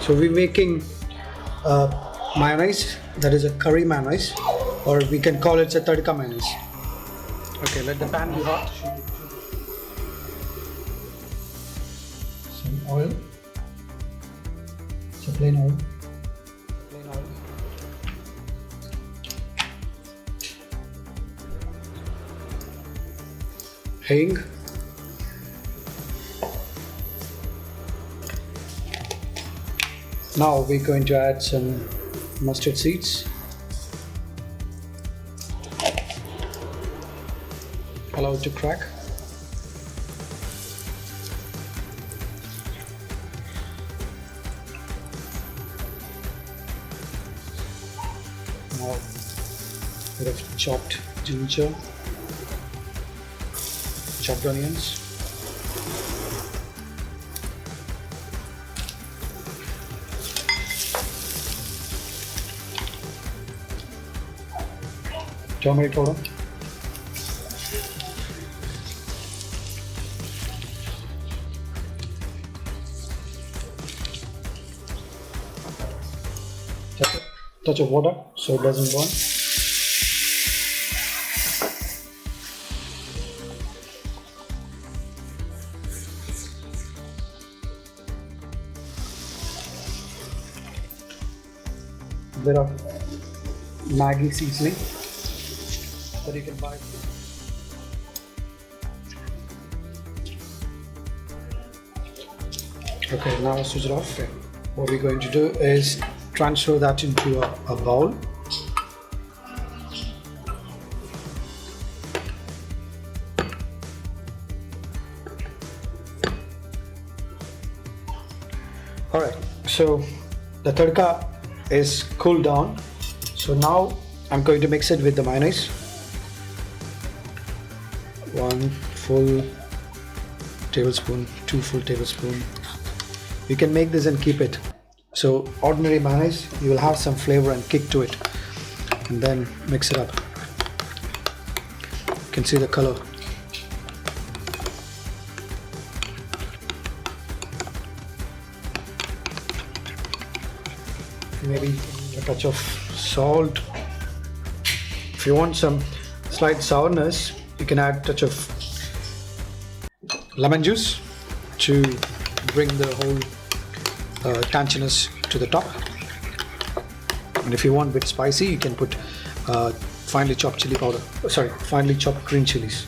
So we're making mayonnaise, that is a curry mayonnaise, or we can call it a Tadka Mayonnaise. Okay, let the pan be hot. Some oil. So plain oil. Hing. Now we're going to add some mustard seeds. Allow it to crack. Now a bit of chopped ginger, chopped onions, turmeric powder, touch of water so it doesn't burn. A bit of maggi seasoning that you can buy. Okay, now switch it off. Okay. What we're going to do is transfer that into a bowl. Alright, so the tadka is cooled down. So now I'm going to mix it with the mayonnaise. 1 full tablespoon, 2 full tablespoon. You can make this and keep it. So ordinary mayonnaise, you will have some flavor and kick to it, and then mix it up. You can see the color. Maybe a touch of salt. If you want some slight sourness, you can add a touch of lemon juice to bring the whole tanginess to the top. And if you want a bit spicy, you can put finely chopped chili powder. Finely chopped green chilies.